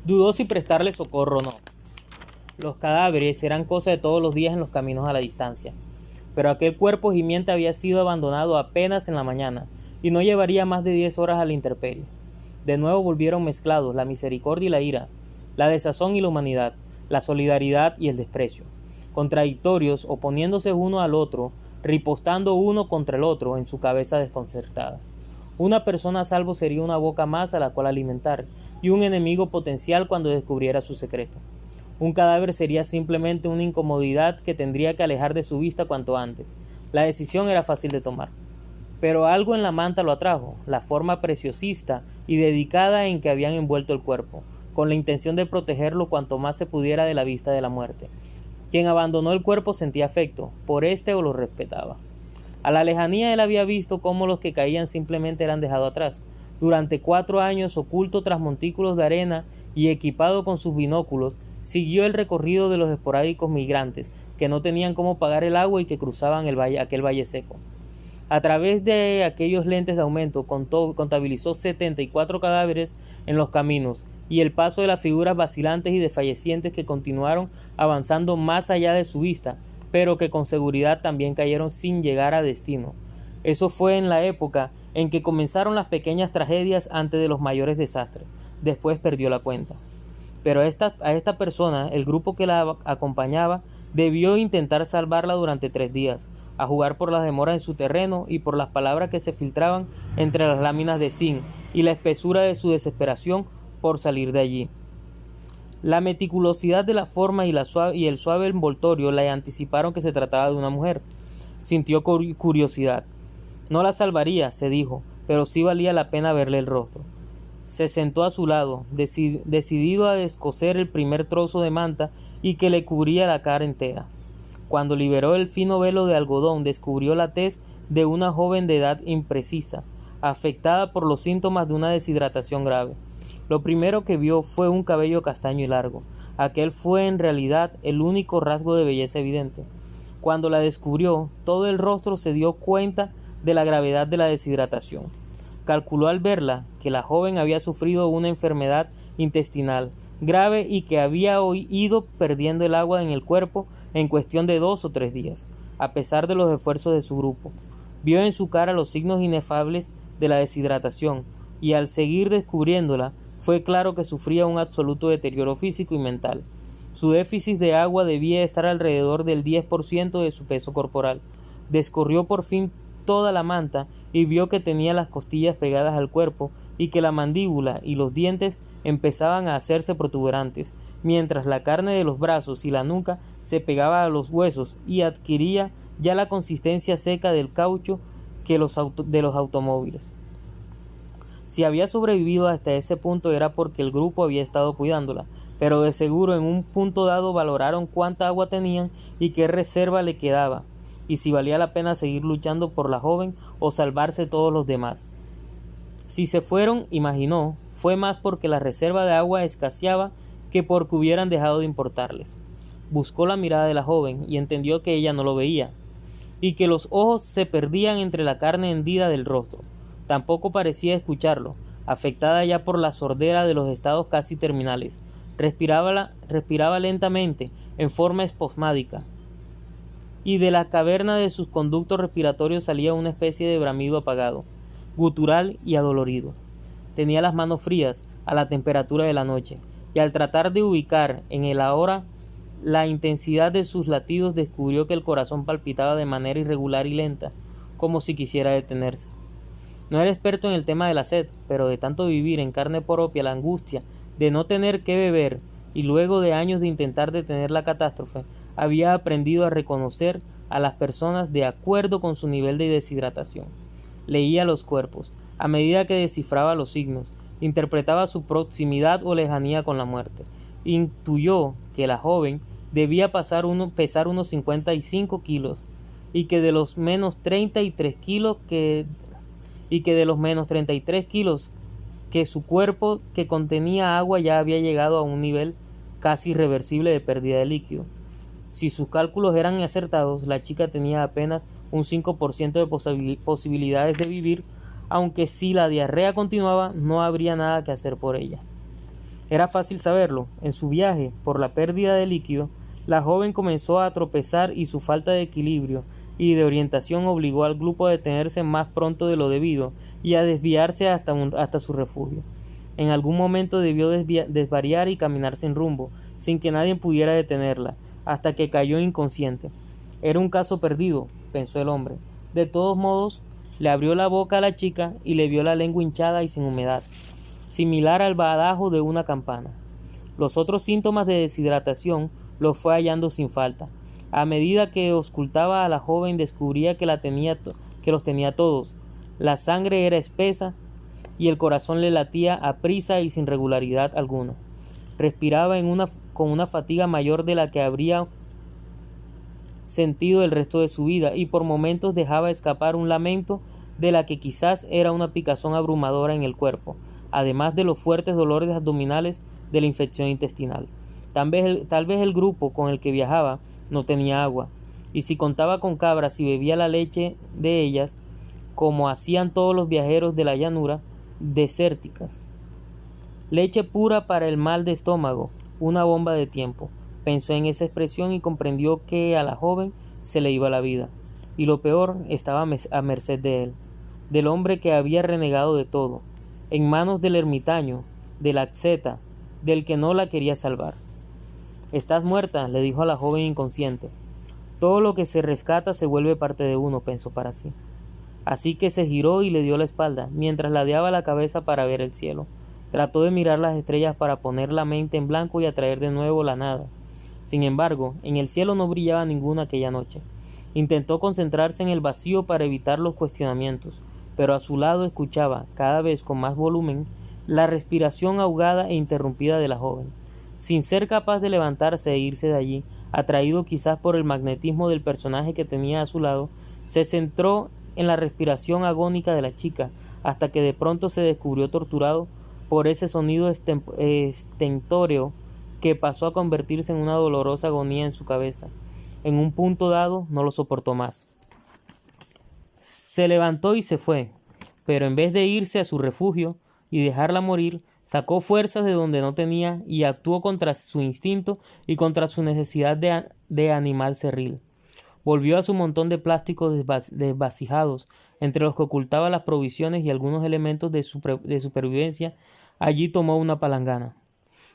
Dudó si prestarle socorro o no. Los cadáveres eran cosa de todos los días en los caminos a la distancia, pero aquel cuerpo gimiente había sido abandonado apenas en la mañana, y no llevaría más de 10 horas a la intemperie. De nuevo volvieron mezclados la misericordia y la ira, la desazón y la humanidad, la solidaridad y el desprecio, contradictorios, oponiéndose uno al otro, ripostando uno contra el otro en su cabeza desconcertada. Una persona a salvo sería una boca más a la cual alimentar, y un enemigo potencial cuando descubriera su secreto. Un cadáver sería simplemente una incomodidad que tendría que alejar de su vista cuanto antes. La decisión era fácil de tomar. Pero algo en la manta lo atrajo, la forma preciosista y dedicada en que habían envuelto el cuerpo, con la intención de protegerlo cuanto más se pudiera de la vista de la muerte. Quien abandonó el cuerpo sentía afecto por éste o lo respetaba. A la lejanía él había visto cómo los que caían simplemente eran dejados atrás. Durante 4 años, oculto tras montículos de arena y equipado con sus binóculos, siguió el recorrido de los esporádicos migrantes, que no tenían cómo pagar el agua y que cruzaban aquel valle seco. A través de aquellos lentes de aumento, contabilizó 74 cadáveres en los caminos, y el paso de las figuras vacilantes y desfallecientes que continuaron avanzando más allá de su vista, pero que con seguridad también cayeron sin llegar a destino. Eso fue en la época en que comenzaron las pequeñas tragedias antes de los mayores desastres. Después perdió la cuenta. Pero a esta persona, el grupo que la acompañaba, debió intentar salvarla durante 3 días, a jugar por las demoras en su terreno y por las palabras que se filtraban entre las láminas de zinc y la espesura de su desesperación por salir de allí. La meticulosidad de la forma y el suave envoltorio le anticiparon que se trataba de una mujer. Sintió curiosidad. No la salvaría, se dijo, pero sí valía la pena verle el rostro. Se sentó a su lado, decidido a descoser el primer trozo de manta y que le cubría la cara entera. Cuando liberó el fino velo de algodón, descubrió la tez de una joven de edad imprecisa, afectada por los síntomas de una deshidratación grave. Lo primero que vio fue un cabello castaño y largo. Aquel fue en realidad el único rasgo de belleza evidente. Cuando la descubrió, todo el rostro se dio cuenta de la gravedad de la deshidratación. Calculó al verla que la joven había sufrido una enfermedad intestinal grave y que había ido perdiendo el agua en el cuerpo en cuestión de 2 o 3 días, a pesar de los esfuerzos de su grupo. Vio en su cara los signos inefables de la deshidratación, y al seguir descubriéndola, fue claro que sufría un absoluto deterioro físico y mental. Su déficit de agua debía estar alrededor del 10% de su peso corporal. Descorrió por fin toda la manta y vio que tenía las costillas pegadas al cuerpo y que la mandíbula y los dientes empezaban a hacerse protuberantes, mientras la carne de los brazos y la nuca se pegaba a los huesos y adquiría ya la consistencia seca del caucho de los automóviles. Si había sobrevivido hasta ese punto era porque el grupo había estado cuidándola, pero de seguro en un punto dado valoraron cuánta agua tenían y qué reserva le quedaba, y si valía la pena seguir luchando por la joven o salvarse todos los demás. Si se fueron, imaginó, fue más porque la reserva de agua escaseaba que porque hubieran dejado de importarles. Buscó la mirada de la joven y entendió que ella no lo veía, y que los ojos se perdían entre la carne hendida del rostro. Tampoco parecía escucharlo, afectada ya por la sordera de los estados casi terminales. Respiraba lentamente, en forma espasmádica, y de la caverna de sus conductos respiratorios salía una especie de bramido apagado, gutural y adolorido. Tenía las manos frías, a la temperatura de la noche, y al tratar de ubicar en el ahora la intensidad de sus latidos, descubrió que el corazón palpitaba de manera irregular y lenta, como si quisiera detenerse. No era experto en el tema de la sed, pero de tanto vivir en carne propia la angustia de no tener qué beber, y luego de años de intentar detener la catástrofe, había aprendido a reconocer a las personas de acuerdo con su nivel de deshidratación. Leía los cuerpos, a medida que descifraba los signos, interpretaba su proximidad o lejanía con la muerte. Intuyó que la joven debía pesar unos 55 kilos, y que de los menos 33 kilos que su cuerpo, que contenía agua, ya había llegado a un nivel casi irreversible de pérdida de líquido. Si sus cálculos eran acertados, la chica tenía apenas un 5% de posibilidades de vivir, aunque si la diarrea continuaba, no habría nada que hacer por ella. Era fácil saberlo. En su viaje por la pérdida de líquido, la joven comenzó a tropezar y su falta de equilibrio y de orientación obligó al grupo a detenerse más pronto de lo debido y a desviarse hasta su refugio. En algún momento debió desvariar y caminar sin rumbo, sin que nadie pudiera detenerla, hasta que cayó inconsciente. Era un caso perdido, pensó el hombre. De todos modos, le abrió la boca a la chica y le vio la lengua hinchada y sin humedad, similar al badajo de una campana. Los otros síntomas de deshidratación los fue hallando sin falta. A medida que auscultaba a la joven descubría que los tenía todos. La sangre era espesa y el corazón le latía aprisa y sin regularidad alguna. Respiraba con una fatiga mayor de la que habría sentido el resto de su vida, y por momentos dejaba escapar un lamento de la que quizás era una picazón abrumadora en el cuerpo, además de los fuertes dolores abdominales de la infección intestinal. Tal vez el grupo con el que viajaba no tenía agua, y si contaba con cabras y bebía la leche de ellas, como hacían todos los viajeros de la llanura desérticas. Leche pura para el mal de estómago, una bomba de tiempo. Pensó en esa expresión y comprendió que a la joven se le iba la vida. Y lo peor, estaba a merced de él, del hombre que había renegado de todo, en manos del ermitaño, del asceta, del que no la quería salvar. «Estás muerta», le dijo a la joven inconsciente. «Todo lo que se rescata se vuelve parte de uno», pensó para sí. Así que se giró y le dio la espalda, mientras ladeaba la cabeza para ver el cielo. Trató de mirar las estrellas para poner la mente en blanco y atraer de nuevo la nada. Sin embargo, en el cielo no brillaba ninguna aquella noche. Intentó concentrarse en el vacío para evitar los cuestionamientos, pero a su lado escuchaba, cada vez con más volumen, la respiración ahogada e interrumpida de la joven. Sin ser capaz de levantarse e irse de allí, atraído quizás por el magnetismo del personaje que tenía a su lado, se centró en la respiración agónica de la chica, hasta que de pronto se descubrió torturado por ese sonido estentóreo que pasó a convertirse en una dolorosa agonía en su cabeza. En un punto dado no lo soportó más. Se levantó y se fue, pero en vez de irse a su refugio y dejarla morir, sacó fuerzas de donde no tenía y actuó contra su instinto y contra su necesidad de animal cerril. Volvió a su montón de plásticos desvasijados, entre los que ocultaba las provisiones y algunos elementos de supervivencia. Allí tomó una palangana.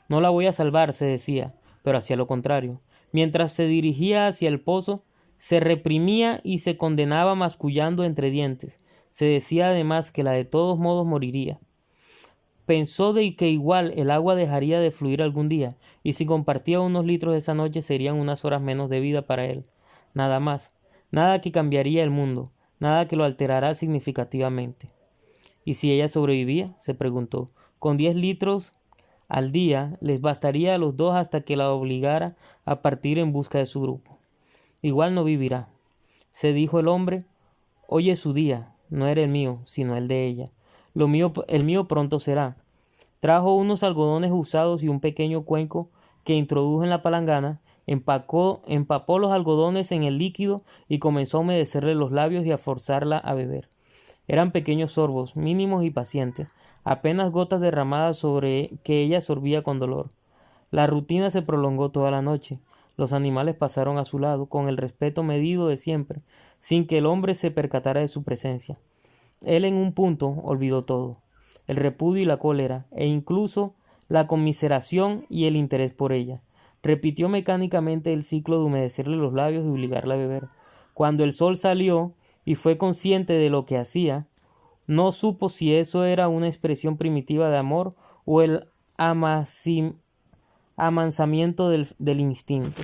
«No la voy a salvar», se decía, pero hacía lo contrario. Mientras se dirigía hacia el pozo, se reprimía y se condenaba mascullando entre dientes. Se decía además que de todos modos moriría. Pensó de que igual el agua dejaría de fluir algún día, y si compartía unos litros esa noche serían unas horas menos de vida para él. Nada más, nada que cambiaría el mundo, nada que lo alterara significativamente. ¿Y si ella sobrevivía?, se preguntó. Con 10 litros al día les bastaría a los dos hasta que la obligara a partir en busca de su grupo. Igual no vivirá, se dijo el hombre. Hoy es su día, no era el mío, sino el de ella. El mío pronto será. Trajo unos algodones usados y un pequeño cuenco que introdujo en la palangana, empapó los algodones en el líquido y comenzó a humedecerle los labios y a forzarla a beber. Eran pequeños sorbos, mínimos y pacientes, apenas gotas derramadas sobre que ella sorbía con dolor. La rutina se prolongó toda la noche. Los animales pasaron a su lado, con el respeto medido de siempre, sin que el hombre se percatara de su presencia. Él en un punto olvidó todo, el repudio y la cólera, e incluso la conmiseración y el interés por ella. Repitió mecánicamente el ciclo de humedecerle los labios y obligarla a beber. Cuando el sol salió y fue consciente de lo que hacía, no supo si eso era una expresión primitiva de amor o el amansamiento del instinto.